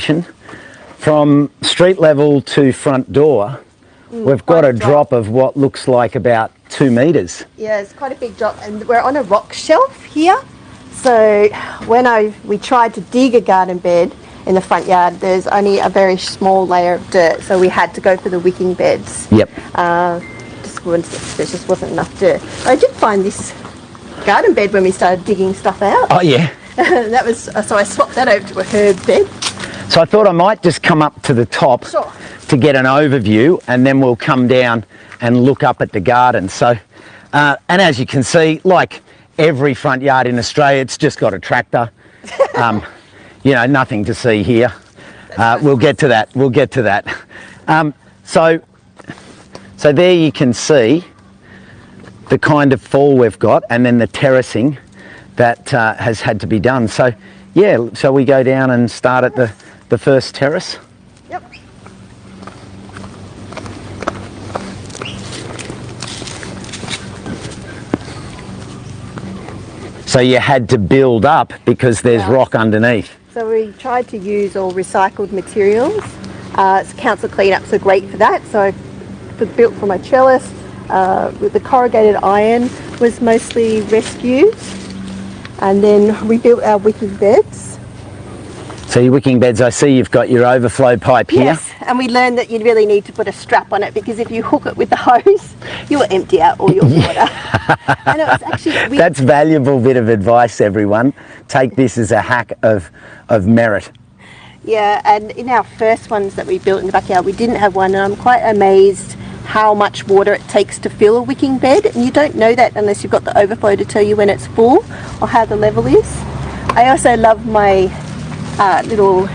elevation from street level to front door. We've got a drop of what looks like about 2 metres. Yeah, it's quite a big drop, and we're on a rock shelf here. So when we tried to dig a garden bed in the front yard, there's only a very small layer of dirt, so we had to go for the wicking beds. Yep. There just wasn't enough dirt. I did find this garden bed when we started digging stuff out. Oh yeah. That was so I swapped that over to a herb bed. So I thought I might just come up to the top to get an overview, and then we'll come down and look up at the garden. So, and as you can see, like every front yard in Australia, it's just got a tractor. You know, nothing to see here. We'll get to that. We'll get to that. So there you can see the kind of fall we've got, and then the terracing that has had to be done. So yeah, shall we go down and start at the first terrace? Yep. So you had to build up because there's rock underneath. So we tried to use all recycled materials. Council cleanups are great for that. So built from a trellis with the corrugated iron was mostly rescued. And then we built our wicking beds. So your wicking beds, I see you've got your overflow pipe here. Yes, and we learned that you really need to put a strap on it, because if you hook it with the hose, you will empty out all your water. And it was actually... That's valuable bit of advice, everyone. Take this as a hack of merit. Yeah, and in our first ones that we built in the backyard, we didn't have one, and I'm quite amazed how much water it takes to fill a wicking bed, and you don't know that unless you've got the overflow to tell you when it's full or how the level is. I also love my little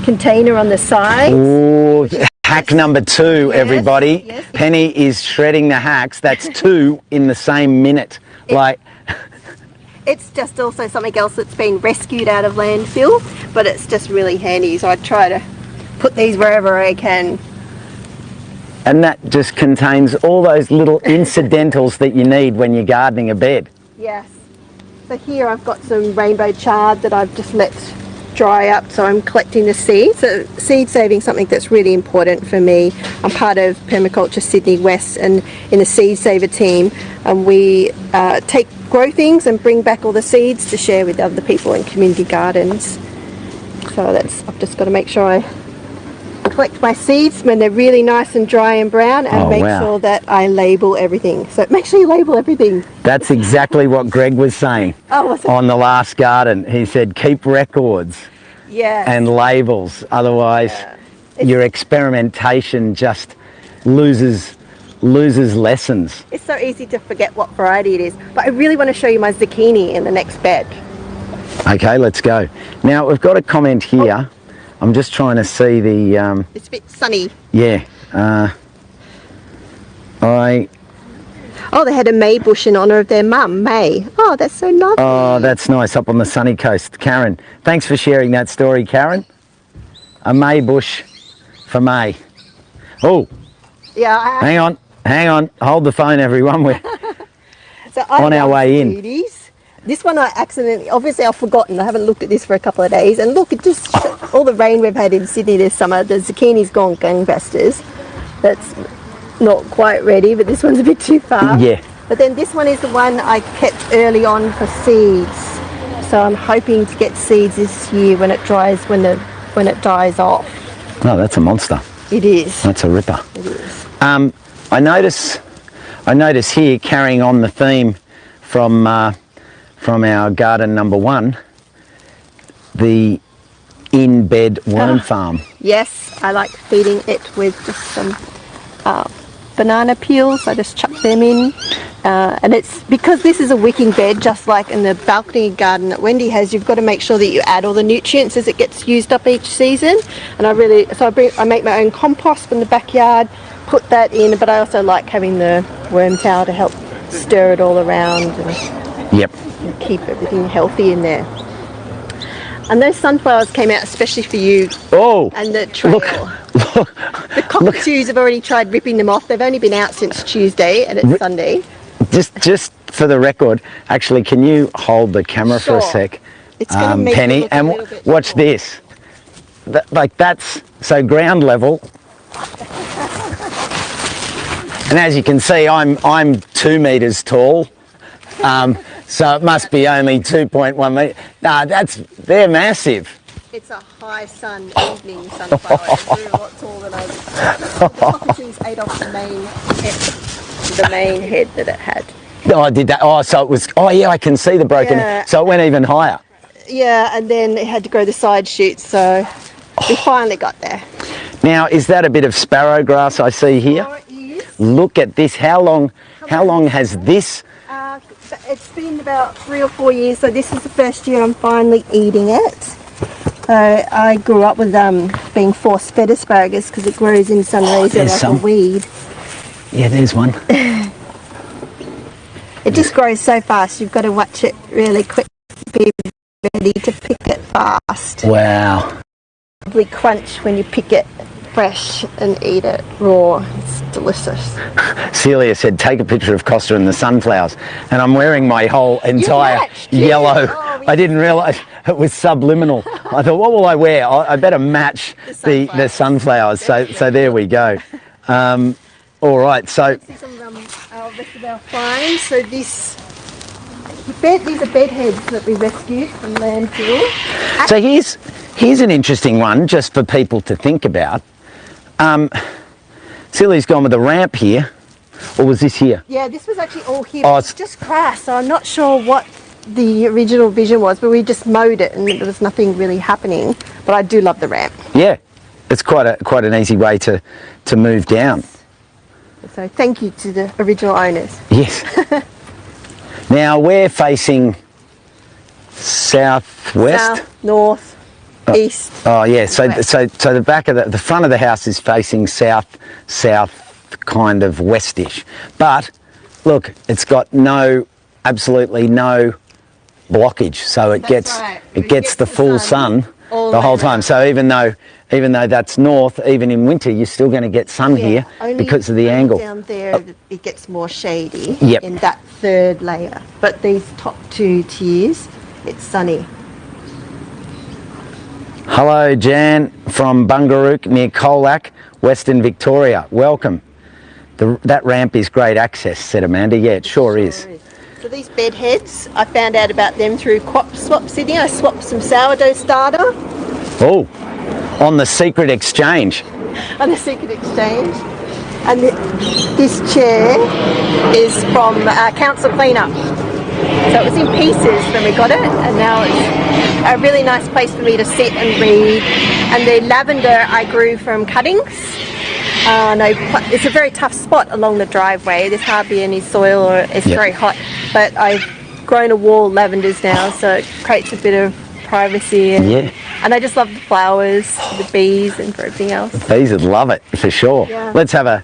container on the side. Ooh, hack number 2, everybody. Yes. Penny is shredding the hacks. That's 2 in the same minute. It's just also something else that's been rescued out of landfill, but it's just really handy, so I try to put these wherever I can. And that just contains all those little incidentals that you need when you're gardening a bed. Yes. So here I've got some rainbow chard that I've just let dry up, so I'm collecting the seeds. So seed saving is something that's really important for me. I'm part of Permaculture Sydney West and in the seed saver team, and we grow things and bring back all the seeds to share with other people in community gardens. So I've just got to make sure I collect my seeds when they're really nice and dry and brown, and make sure that I label everything. So make sure you label everything. That's exactly what Greg was saying on the last garden. He said keep records and labels, otherwise your experimentation just loses lessons. It's so easy to forget what variety it is, but I really want to show you my zucchini in the next bed. Okay, let's go. Now we've got a comment here. I'm just trying to see the... it's a bit sunny. Yeah. Oh, they had a May bush in honour of their mum, May. Oh, that's so nice. Oh, that's nice, up on the sunny coast. Karen, thanks for sharing that story, Karen. A May bush for May. Oh, yeah. Hang on. Hold the phone, everyone. We're on our way in. This one I accidentally, obviously I've forgotten, I haven't looked at this for a couple of days, and look, it just, all the rain we've had in Sydney this summer, the zucchini's gone gangbusters. That's not quite ready, but this one's a bit too far. Yeah. But then this one is the one I kept early on for seeds. So I'm hoping to get seeds this year when it dries, when it dies off. Oh, that's a monster. It is. That's a ripper. It is. I notice here, carrying on the theme from our garden number 1, the in-bed worm farm. Yes, I like feeding it with just some banana peels. I just chuck them in, and it's because this is a wicking bed, just like in the balcony garden that Wendy has. You've got to make sure that you add all the nutrients as it gets used up each season. And I make my own compost from the backyard, put that in, but I also like having the worm tower to help stir it all around and keep everything healthy in there. And those sunflowers came out especially for you. Oh, and the trail. Look. The cockatoos have already tried ripping them off. They've only been out since Tuesday, and it's Sunday. Just for the record, actually, can you hold the camera for a sec, it's going to make Penny? And watch this. like that's so ground level. And as you can see, I'm 2 meters tall, so it must be only 2.1 meters. Nah, they're massive. It's a high sun evening sunflower. It's really a lot taller than I was expecting. The cockatoos ate off the main head that it had. Oh, I did that. Oh, so it was. Oh, yeah, I can see the broken. Yeah. So it went even higher. Yeah, and then it had to grow the side shoots, so we finally got there. Now, is that a bit of sparrow grass I see here? Oh, it is. Look at this. How long has this? It's been about 3 or 4 years, so this is the first year I'm finally eating it. So I grew up with being force-fed asparagus because it grows in sun rays like a weed. Yeah, there's one. It just grows so fast, you've got to watch it really quick, be ready to pick it fast. Wow. Lovely crunch when you pick it fresh and eat it raw. It's delicious. Celia said, take a picture of Costa and the sunflowers. And I'm wearing my whole entire yellow. I didn't realise it was subliminal. I thought, what will I wear? I better match the sunflowers. So there we go. All right, so... See some rest of our finds. So these are bed heads that we rescued from landfill. So here's an interesting one just for people to think about. Celia's gone with a ramp here, or was this here? Yeah, this was actually all here. It's just grass, so I'm not sure what the original vision was, but we just mowed it and there was nothing really happening. But I do love the ramp. Yeah, it's quite an easy way to move down. So thank you to the original owners. Yes. Now we're facing southwest, south, north, east. Oh yeah, so the back of the front of the house is facing south, kind of westish. But look, it's got absolutely no blockage, so it gets the full sun the whole time. So even though that's north, even in winter, you're still going to get sun here because of the angle. Down there, it gets more shady Yep. in that third layer. But these top 2 tiers, it's sunny. Hello, Jan from Bungarook near Colac, Western Victoria. Welcome. That ramp is great access, said Amanda. Yeah, it sure is. So these bed heads, I found out about them through Swap Sydney. I swapped some sourdough starter. Oh, on the secret exchange. On the secret exchange. And this chair is from council cleanup. So it was in pieces when we got it, and now it's a really nice place for me to sit and read. And the lavender I grew from cuttings. It's a very tough spot along the driveway. There's hardly any soil, or it's very hot. But I've grown a wall of lavenders now, so it creates a bit of privacy. And I just love the flowers, the bees, and for everything else. The bees would love it for sure. Yeah. Let's have a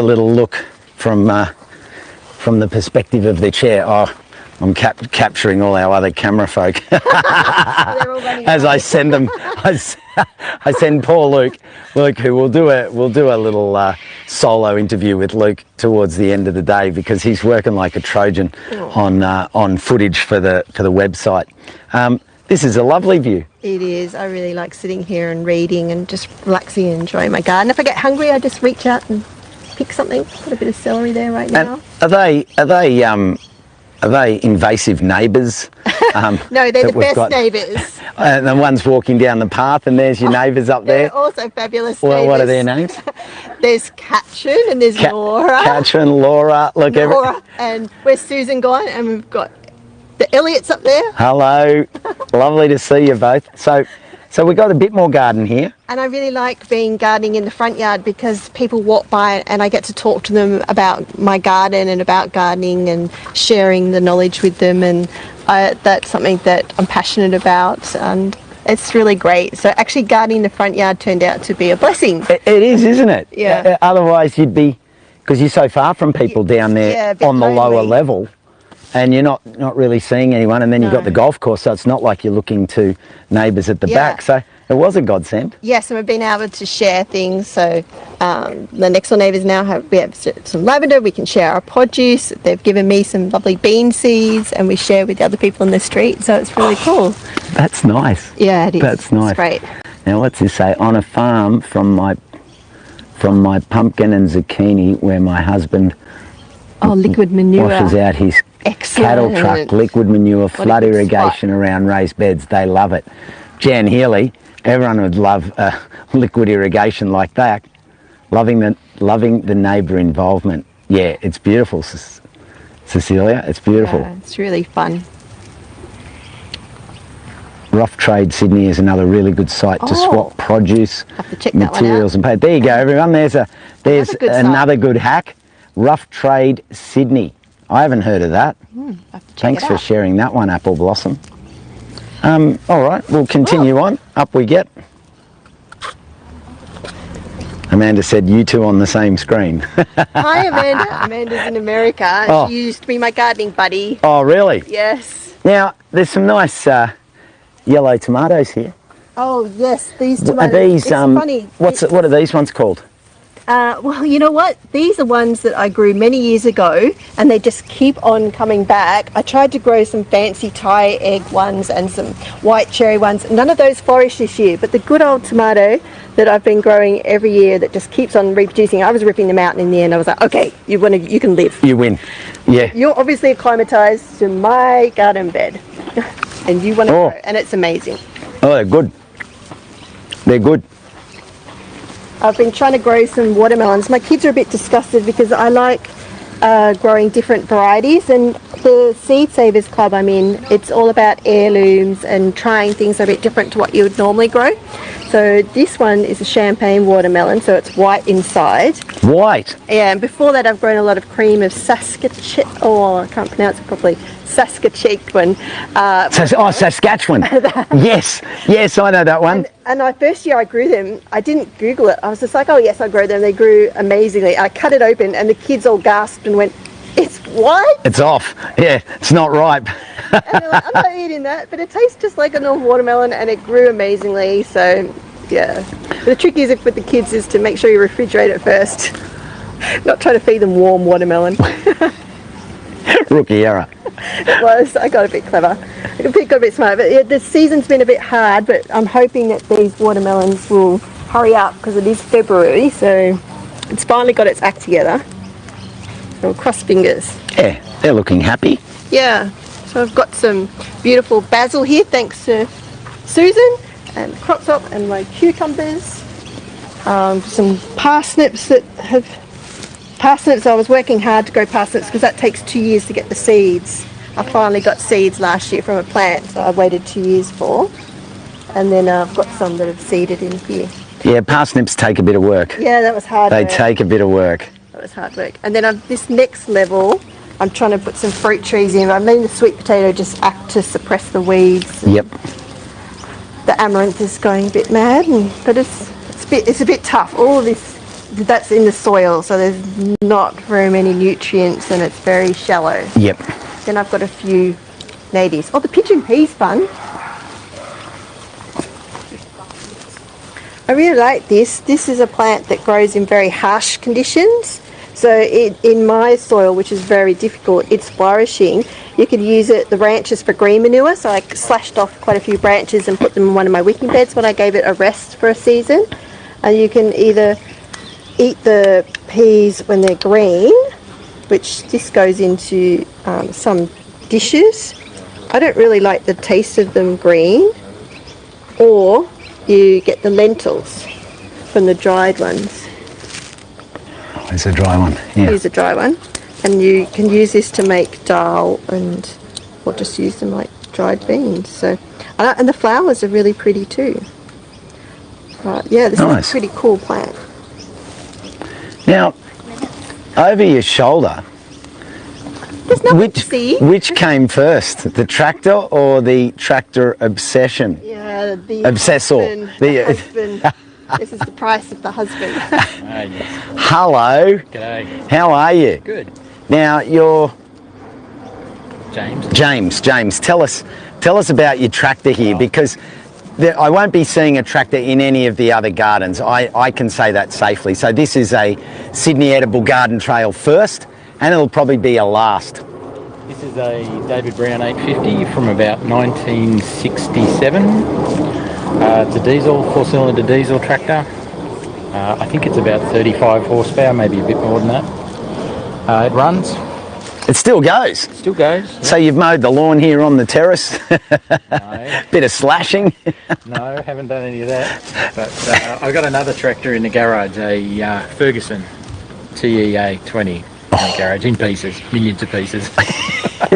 little look from the perspective of the chair. Oh, I'm capturing all our other camera folk. As I send them, I send poor Luke, who will do a little solo interview with Luke towards the end of the day, because he's working like a Trojan on footage for the website. This is a lovely view. It is. I really like sitting here and reading and just relaxing and enjoying my garden. If I get hungry, I just reach out and pick something. Got a bit of celery there right now. And are they invasive neighbours? No, they're the best neighbours. And the one's walking down the path, and there's your neighbours up there. They're also fabulous neighbours. What are their names? There's Katrin and there's Laura. Katrin, Laura. Look, Laura, and where's Susan gone? And we've got the Elliots up there. Hello. Lovely to see you both. So we got a bit more garden here. And I really like being gardening in the front yard because people walk by and I get to talk to them about my garden and about gardening and sharing the knowledge with them, and that's something that I'm passionate about, and it's really great. So actually gardening in the front yard turned out to be a blessing. It is, isn't it? Yeah. Otherwise you'd be, because you're so far from people down there on the lower level, and you're not really seeing anyone, and then you've got the golf course, so it's not like you're looking to neighbours at the back. So it was a godsend. Yes, and we've been able to share things. So the next door neighbours now we have some lavender. We can share our produce. They've given me some lovely bean seeds, and we share with the other people in the street. So it's really cool. That's nice. Yeah, it is. That's nice. It's great. Now what's this say? On a farm from my pumpkin and zucchini where my husband liquid manure. washes out his cattle truck, liquid manure, flood irrigation around raised beds. They love it. Jan Healy, everyone would love liquid irrigation like that. Loving the neighbour involvement. Yeah, it's beautiful, Cecilia. It's beautiful. Yeah, it's really fun. Rough Trade Sydney is another really good site to swap produce, materials and pay. There you go, everyone. There's another good hack. Rough Trade Sydney. I haven't heard of that. Thanks for sharing that one, Apple Blossom. All right, we'll continue on. Up we get. Amanda said, you two on the same screen. Hi, Amanda. Amanda's in America. She used to be my gardening buddy. Oh, really? Yes. Now, there's some nice yellow tomatoes here. Oh, yes, these tomatoes. Are these, it's funny. What are these ones called? Well, you know what? These are ones that I grew many years ago, and they just keep on coming back. I tried to grow some fancy Thai egg ones and some white cherry ones. None of those flourished this year, but the good old tomato that I've been growing every year that just keeps on reproducing. I was ripping them out, and in the end I was like, okay, you can live. You win. Yeah. You're obviously acclimatized to my garden bed, and you want to grow, and it's amazing. Oh, they're good. They're good. I've been trying to grow some watermelons. My kids are a bit disgusted because I like growing different varieties, and the Seed Savers Club I'm in, it's all about heirlooms and trying things a bit different to what you would normally grow. So this one is a champagne watermelon, so it's white inside. White? Yeah, and before that I've grown a lot of cream of Saskatchewan, I can't pronounce it properly, Saskatchewan. Saskatchewan. Yes, I know that one. And the first year I grew them, I didn't Google it. I was just like, oh yes, I grow them. They grew amazingly. I cut it open and the kids all gasped and went, it's white? It's off. Yeah, it's not ripe. And they're like, I'm not eating that. But it tastes just like a normal watermelon and it grew amazingly. So, yeah. But the trick is with the kids is to make sure you refrigerate it first. Not try to feed them warm watermelon. Rookie error. It was. I got a bit clever. I got a bit smart. But yeah, the season's been a bit hard, but I'm hoping that these watermelons will hurry up because it is February, so it's finally got its act together. So cross fingers. Yeah, they're looking happy. Yeah. So I've got some beautiful basil here, thanks to Susan, and crop top and my cucumbers. Some parsnips I was working hard to grow parsnips because that takes 2 years to get the seeds. I finally got seeds last year from a plant, so I waited 2 years for. And then I've got some that have seeded in here. Yeah, parsnips take a bit of work. Yeah, that was hard work. They take a bit of work. That was hard work. And then on this next level, I'm trying to put some fruit trees in. I'm letting the sweet potato just act to suppress the weeds. Yep. The amaranth is going a bit mad, but it's a bit tough. All of this, that's in the soil, so there's not very many nutrients and it's very shallow. Yep. Then I've got a few natives. Oh, the pigeon pea's fun. I really like this. This is a plant that grows in very harsh conditions. So in my soil, which is very difficult, it's flourishing. You could use it, the branches, for green manure. So I slashed off quite a few branches and put them in one of my wicking beds when I gave it a rest for a season. And you can either eat the peas when they're green, which this goes into some dishes. I don't really like the taste of them green. Or you get the lentils from the dried ones. Here's a dry one. Yeah. Here's a dry one. And you can use this to make dal or just use them like dried beans. So, and the flowers are really pretty too. Yeah, this is a pretty cool plant. Now, over your shoulder, which came first, the tractor or the tractor obsession? Yeah, the obsessor. husband. This is the price of the husband. Yes. Hello. G'day. How are you? Good. Now you're James. James, tell us about your tractor here, because I won't be seeing a tractor in any of the other gardens. I can say that safely. So this is a Sydney Edible Garden Trail first, and it'll probably be a last. This is a David Brown 850 from about 1967. It's a diesel, 4-cylinder diesel tractor. I think it's about 35 horsepower, maybe a bit more than that. It runs. It still goes. Still goes. So you've mowed the lawn here on the terrace? No. Bit of slashing? No, haven't done any of that. But I've got another tractor in the garage, a Ferguson TEA 20 in the garage, in pieces, millions of pieces.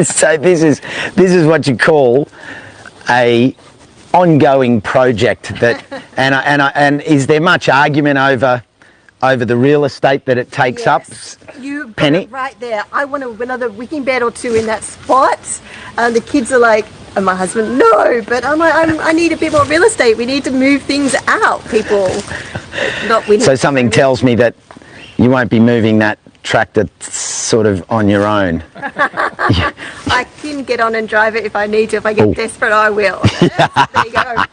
So this is what you call a ongoing project. That and is there much argument over the real estate that it takes up? You got Penny? it right there. I want another wicking bed or two in that spot. And the kids are like, and my husband, no, but I'm like, I need a bit more real estate. We need to move things out, people. Not winning. So something tells me that you won't be moving that tractor sort of on your own. I can get on and drive it if I need to. If I get desperate, I will. There you go.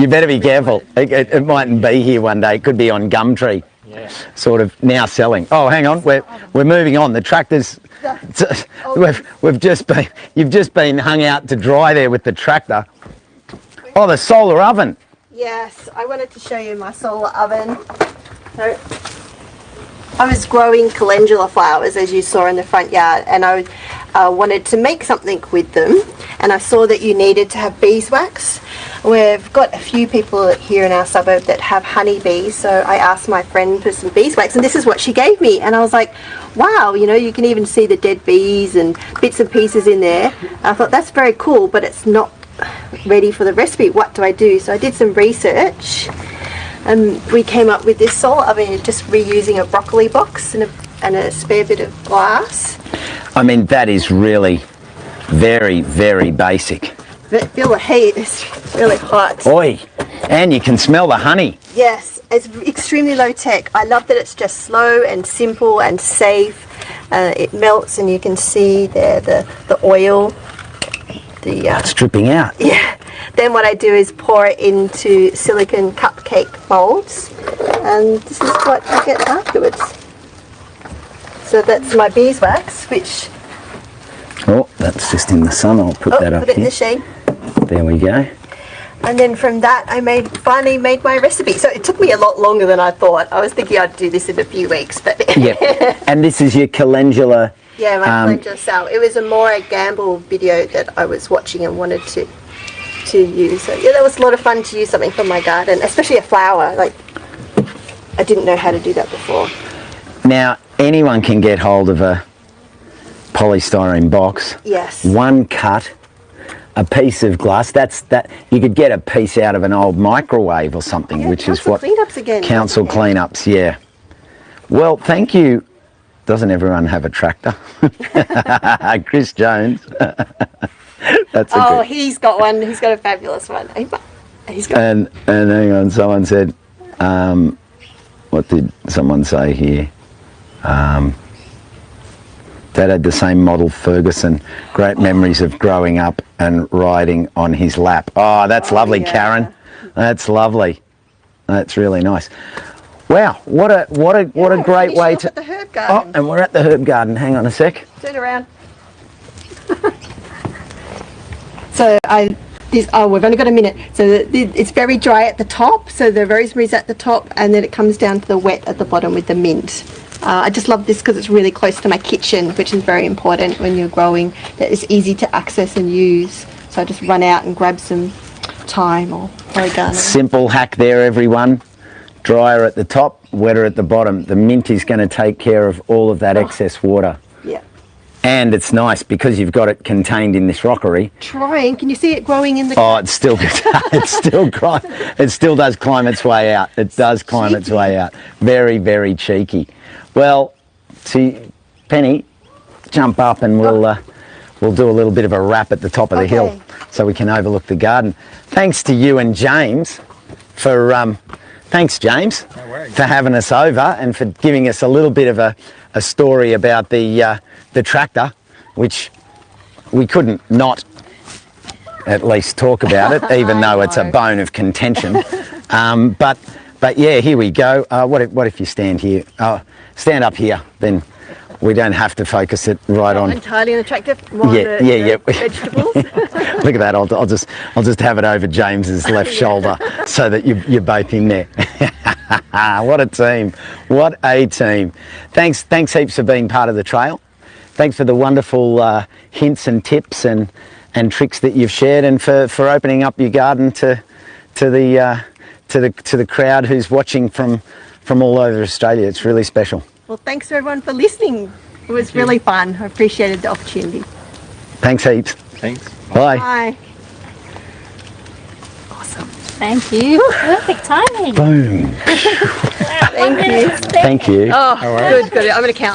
You better be careful. It mightn't be here one day. It could be on Gumtree. Yeah. Sort of now selling. Oh, hang on. We're moving on. The tractor's. You've just been hung out to dry there with the tractor. Oh, the solar oven. Yes, I wanted to show you my solar oven. So, I was growing calendula flowers, as you saw in the front yard, and I wanted to make something with them, and I saw that you needed to have beeswax. We've got a few people here in our suburb that have honeybees, so I asked my friend for some beeswax, and this is what she gave me, and I was like, wow, you know, you can even see the dead bees and bits and pieces in there. I thought, that's very cool, but it's not ready for the recipe. What do I do? So I did some research, and we came up with this solar oven, just reusing a broccoli box and a spare bit of glass. I mean, that is really very, very basic. But feel the heat, it's really hot. Oi, and you can smell the honey. Yes, it's extremely low tech. I love that it's just slow and simple and safe. It melts and you can see there the oil. It's dripping out. Yeah. Then what I do is pour it into silicone cupcake molds, and this is what I get afterwards. So that's my beeswax, which... Oh, that's just in the sun. I'll put that up put it in here. the shade. There we go. And then from that, I finally made my recipe. So it took me a lot longer than I thought. I was thinking I'd do this in a few weeks, but... Yep. And this is your calendula. Yeah, my calendula cell. It was more a gamble video that I was watching and wanted to use. So yeah, that was a lot of fun to use something from my garden, especially a flower. Like, I didn't know how to do that before. Now, anyone can get hold of a polystyrene box. Yes. One cut, a piece of glass. You could get a piece out of an old microwave or something, which is what cleanups again. Council cleanups. Yeah. Well, thank you. Doesn't everyone have a tractor? Chris Jones. That's a he's got one. He's got a fabulous one. He's got. And hang on, someone said, what did someone say here? Dad had the same model Ferguson. Great memories of growing up and riding on his lap. Oh, that's lovely, yeah. Karen. That's lovely. That's really nice. Wow, what a great way to. At the herb garden. Oh, and we're at the herb garden. Hang on a sec. Turn around. So we've only got a minute. So it's very dry at the top. So the rosemary's at the top, and then it comes down to the wet at the bottom with the mint. I just love this because it's really close to my kitchen, which is very important when you're growing. That it's easy to access and use. So I just run out and grab some thyme or oregano. Simple hack there, everyone. Drier at the top, wetter at the bottom. The mint is going to take care of all of that excess water. Yeah. And it's nice because you've got it contained in this rockery. Trying. Can you see it growing in the... Oh, it's still it still does climb its way out. It does climb its way out. Very, very cheeky. Well, see, Penny, jump up and we'll do a little bit of a wrap at the top of the hill so we can overlook the garden. Thanks to you and James for... Thanks, James, for having us over and for giving us a little bit of a story about the tractor, which we couldn't not at least talk about it, even though it's a bone of contention. But yeah, here we go. What if you stand here? Stand up here, then we don't have to focus it right on. Entirely unattractive. More Yeah, the, yeah, the yeah. vegetables. Look at that. I'll just have it over James's left shoulder so that you're both in there. What a team. What a team. Thanks heaps for being part of the trail. Thanks for the wonderful hints and tips and tricks that you've shared, and for opening up your garden to the crowd who's watching from all over Australia. It's really special. Well, thanks to everyone for listening. It was really fun. I appreciated the opportunity. Thanks heaps. Thanks. Bye. Bye. Awesome. Thank you. Perfect timing. Boom. Thank you. Thank you. Oh, good. I'm going to count.